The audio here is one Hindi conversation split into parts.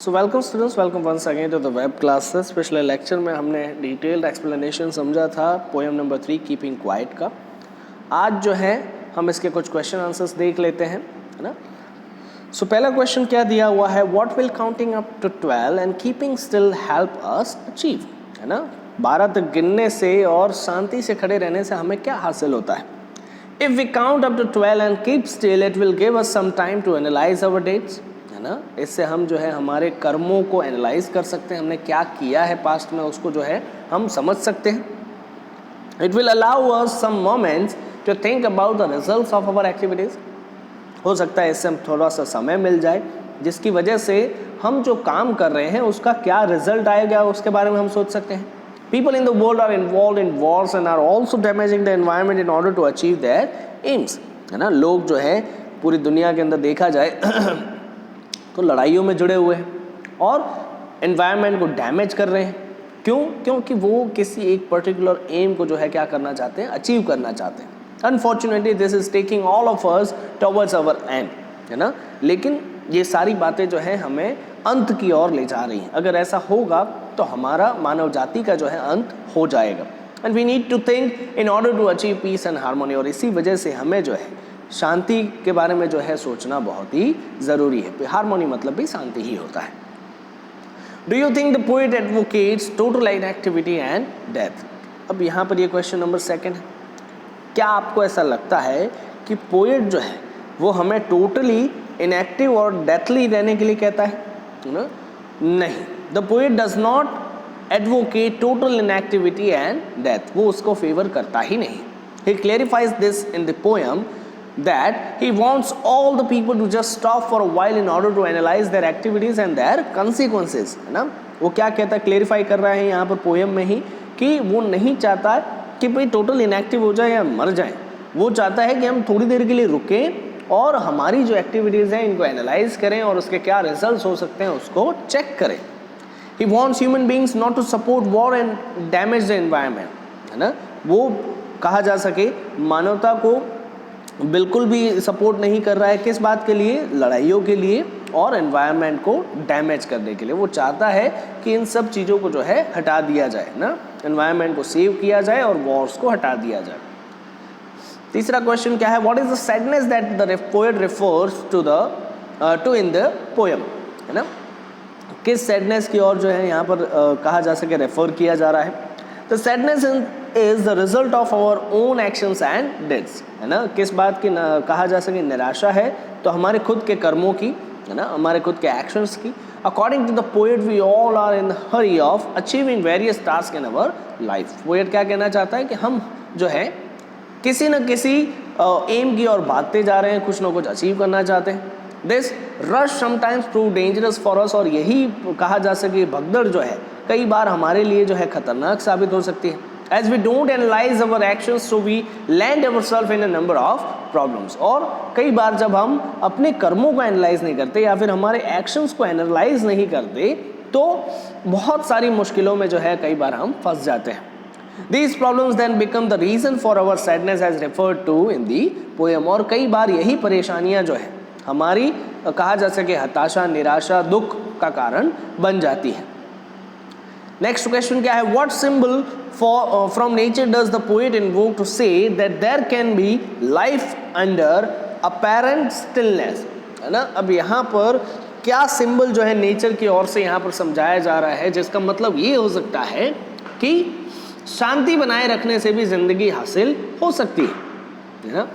So welcome students, welcome once again to the web classes. पिछले लेक्चर में हमने डिटेल्ड एक्सप्लेनेशन समझा था पोएम नंबर 3 कीपिंग क्वाइट का। आज जो है हम इसके कुछ क्वेश्चन आंसर्स देख लेते हैं, है ना। सो पहला क्वेश्चन क्या दिया हुआ है, what will counting up to 12 and keeping still help us achieve, है ना। 12 तक गिनने से और शांति से खड़े रहने से हमें क्या हासिल होता है। If we count up to 12 and keep still it will give us some time to analyse our dates, है ना। इससे हम जो है हमारे कर्मों को एनालाइज कर सकते हैं, हमने क्या किया है पास्ट में उसको जो है हम समझ सकते हैं। It will allow us some moments to think about the results of our activities. हो सकता है इससे हम थोड़ा सा समय मिल जाए जिसकी वजह से हम जो काम कर रहे हैं उसका क्या रिजल्ट आएगा उसके बारे में हम सोच सकते हैं। People in the world are involve in wars and are also damaging the environment in order to achieve their aims, है ना। लोग जो है पूरी दुनिया के अंदर देखा जाए तो लड़ाइयों में जुड़े हुए हैं और एनवायरनमेंट को डैमेज कर रहे हैं। क्यों? क्योंकि वो किसी एक पर्टिकुलर एम को जो है क्या करना चाहते हैं, अचीव करना चाहते हैं। Unfortunately this is taking all of us towards our and, है ना। लेकिन ये सारी बातें जो है हमें अंत की ओर ले जा रही हैं। अगर ऐसा होगा तो हमारा मानव जाति का जो है अंत हो जाएगा। And we need to think in order to achieve peace and harmony. और इसी वजह से हमें जो है शांति के बारे में जो है सोचना बहुत ही ज़रूरी है। हार्मोनी मतलब भी शांति ही होता है। Do you think the poet advocates total inactivity and death? अब यहाँ पर ये क्वेश्चन नंबर 2 है। क्या आपको ऐसा लगता है कि पोएट जो है वो हमें टोटली इनएक्टिव और डेथली रहने के लिए कहता है ना? नहीं, the poet does not advocate total inactivity and death. वो उसको फेवर करता ही नहीं। He clarifies this in the poem that he wants all the people to just stop for a while in order to analyze their activities and their consequences, है ना। वो क्या कहता है, क्लेरिफाई कर रहा है यहाँ पर पोएम में ही कि वो नहीं चाहता कि भाई टोटल इनएक्टिव हो जाए या मर जाए। वो चाहता है कि हम थोड़ी देर के लिए रुकें और हमारी जो एक्टिविटीज़ हैं इनको एनालाइज करें और उसके क्या रिजल्ट हो सकते हैं उसको चेक करें। He wants human beings not to support war and damage the environment, है ना। वो कहा जा सके मानवता को बिल्कुल भी सपोर्ट नहीं कर रहा है। किस बात के लिए? लड़ाइयों के लिए और एनवायरनमेंट को डैमेज करने के लिए। वो चाहता है कि इन सब चीज़ों को जो है हटा दिया जाए ना, एनवायरनमेंट को सेव किया जाए और वॉर्स को हटा दिया जाए। तीसरा क्वेश्चन क्या है, what is the sadness that the poet refers to in the poem, है ना। किस सैडनेस की ओर जो है यहाँ पर कहा जा सके रेफर किया जा रहा है। The sadness is the result of our own actions and deeds, है ना। किस बात की कहा जा सके निराशा है तो हमारे खुद के कर्मों की, है ना, हमारे खुद के एक्शंस की। According to the poet we all are in the hurry of achieving various task in our life. Poet क्या कहना चाहता है कि हम जो है किसी न किसी एम की ओर भागते जा रहे हैं, कुछ ना कुछ अचीव करना चाहते हैं। This rush sometimes prove dangerous for us. और यही कहा जा सके भगदड़ जो है कई बार हमारे लिए जो है खतरनाक साबित हो सकती है। As we don't analyze our actions, so we land ourselves in a number of problems. और कई बार जब हम अपने कर्मों को एनालाइज नहीं करते या फिर हमारे एक्शंस को एनालाइज नहीं करते तो बहुत सारी मुश्किलों में जो है कई बार हम फंस जाते हैं। These problems then become the reason for our sadness as referred to in the poem. और कई बार यही परेशानियां जो है हमारी कहा जा सके हताशा, निराशा, दुख का कारण बन जाती है। नेक्स्ट क्वेश्चन क्या है, what symbol from nature does the poet invoke to say that there can be life under apparent stillness, है ना। अब यहाँ पर क्या सिंबल जो है नेचर की ओर से यहाँ पर समझाया जा रहा है जिसका मतलब ये हो सकता है कि शांति बनाए रखने से भी जिंदगी हासिल हो सकती है ना।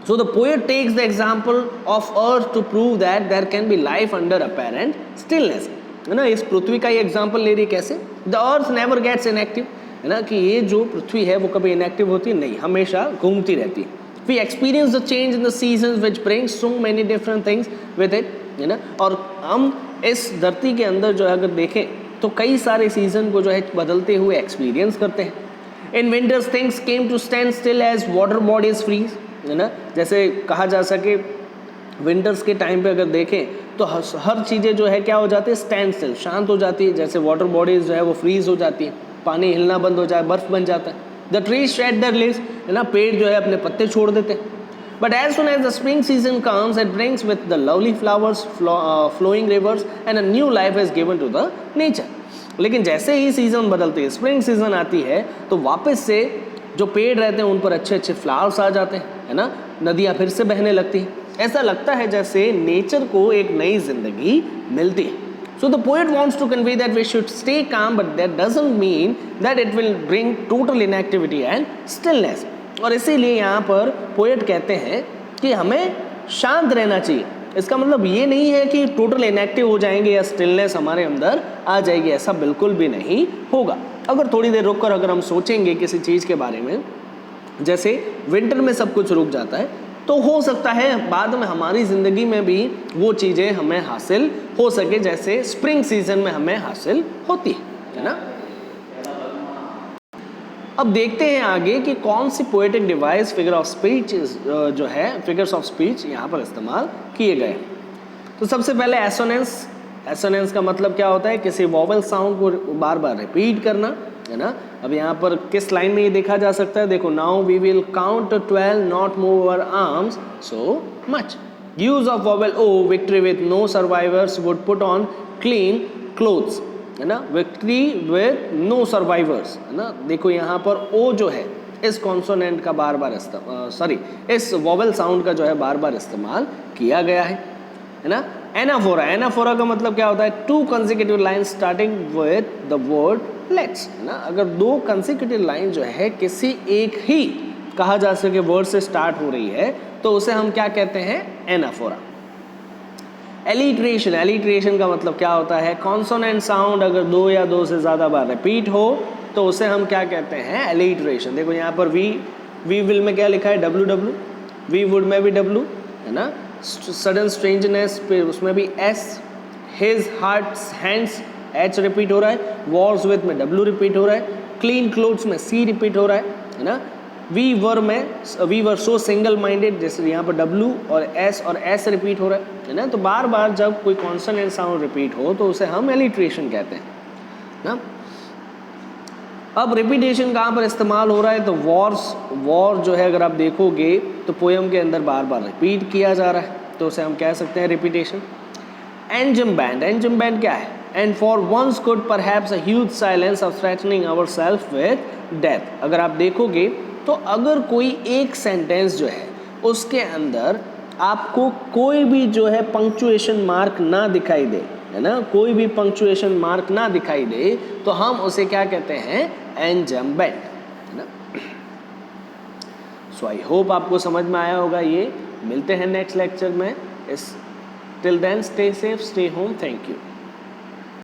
So the poet takes the example of earth to prove that there can be life under apparent stillness, है ना। इस पृथ्वी का ये एग्जाम्पल ले रही कैसे, the earth never gets inactive, है ना, कि ये जो पृथ्वी है वो कभी इनएक्टिव होती नहीं, हमेशा घूमती रहती है। We experience the change in the seasons which brings so many different things with it, है ना। और हम इस धरती के अंदर जो है अगर देखें तो कई सारे सीजन को जो है बदलते हुए एक्सपीरियंस करते हैं। In winters things came to stand still as water bodies freeze, है ना। जैसे कहा जा सके विंटर्स के टाइम पे अगर देखें तो हर चीज़ें जो है क्या हो जाती है, स्टैंड स्टिल, शांत हो जाती है। जैसे वाटर बॉडीज जो है वो फ्रीज हो जाती है, पानी हिलना बंद हो जाए, बर्फ बन जाता है। The trees shade there leaves, है ना, पेड़ जो है अपने पत्ते छोड़ देते हैं। But as soon as the spring season comes, it brings with the lovely flowers, flowing rivers, and a new life is given to the nature. लेकिन जैसे ही सीज़न बदलती है, स्प्रिंग सीज़न आती है, तो वापस से जो पेड़ रहते हैं उन पर अच्छे अच्छे फ्लावर्स आ जाते हैं, है ना, नदियाँ फिर से बहने लगती हैं. ऐसा लगता है जैसे नेचर को एक नई जिंदगी मिलती है. So the poet wants to convey that we should stay calm, but that doesn't mean that it will bring total inactivity and stillness. और इसीलिए यहाँ पर पोएट कहते हैं कि हमें शांत रहना चाहिए. इसका मतलब ये नहीं है कि टोटल इनएक्टिव हो जाएंगे या स्टिलनेस हमारे अंदर आ जाएगी, ऐसा बिल्कुल भी नहीं होगा. अगर थोड़ी देर रुक कर अगर हम सोचेंगे किसी चीज़ के बारे में, जैसे विंटर में सब कुछ रुक जाता है, तो हो सकता है बाद में हमारी ज़िंदगी में भी वो चीज़ें हमें हासिल हो सके जैसे स्प्रिंग सीजन में हमें हासिल होती है ना. अब देखते हैं आगे कि कौन सी poetic device figure of speech जो है फिगर्स ऑफ स्पीच यहाँ पर इस्तेमाल किए गए. तो सबसे पहले एसोनेंस. एसोनेंस का मतलब क्या होता है, किसी वॉवेल साउंड को बार बार रिपीट करना, है ना. अब यहाँ पर किस लाइन में ये देखा जा सकता है, देखो, now we will count 12, not move our arms so much. Use of vowel O, victory with no survivors would put on clean clothes, है ना. विक्ट्री विथ नो सर्वाइवर्स, है ना. देखो यहाँ पर ओ जो है इस कॉन्सोनेंट का बार बार इस वॉवेल साउंड का जो है बार बार इस्तेमाल किया गया है ना. एनाफोरा. एनाफोरा का मतलब क्या होता है, 2 consecutive line starting with the word let's, है ना. अगर 2 कंसेक्यूटिव लाइन जो है किसी एक ही कहा जा सके वर्ड से स्टार्ट हो रही है तो उसे हम क्या कहते हैं, एनाफोरा. एलिट्रेशन. एलिट्रेशन का मतलब क्या होता है, कॉन्सोनेंट साउंड अगर 2 या 2 से ज़्यादा बार रिपीट हो तो उसे हम क्या कहते हैं, एलिट्रेशन. देखो यहाँ पर वी विल में क्या लिखा है, WW. वी वुड में भी W, है ना. सडन स्ट्रेंजनेस पे उसमें भी S. His hearts hands H repeat हो रहा है. वॉर्स विथ में W रिपीट हो रहा है. क्लीन क्लोथ्स में C रिपीट हो रहा है ना. We were so single minded, जैसे यहाँ पर W और S रिपीट हो रहा है ना. तो बार बार जब कोई कॉन्सोनेंट साउंड रिपीट हो तो उसे हम एलिट्रेशन कहते हैं ना. अब रिपीटेशन कहाँ पर इस्तेमाल हो रहा है, तो वॉर जो है अगर आप देखोगे तो पोएम के अंदर बार बार रिपीट किया जा रहा है तो उसे हम कह सकते हैं repetition. Enjambment. Enjambment क्या है, and for once could perhaps a huge silence of threatening ourselves with death. अगर आप देखोगे तो अगर कोई एक सेंटेंस जो है उसके अंदर आपको कोई भी जो है पंक्चुएशन मार्क ना दिखाई दे, है ना, कोई भी पंक्चुएशन मार्क ना दिखाई दे तो हम उसे क्या कहते हैं, एंजम बैंड, है ना. सो आई होप आपको समझ में आया होगा ये. मिलते हैं नेक्स्ट लेक्चर में. Till then stay safe, stay home. Thank you.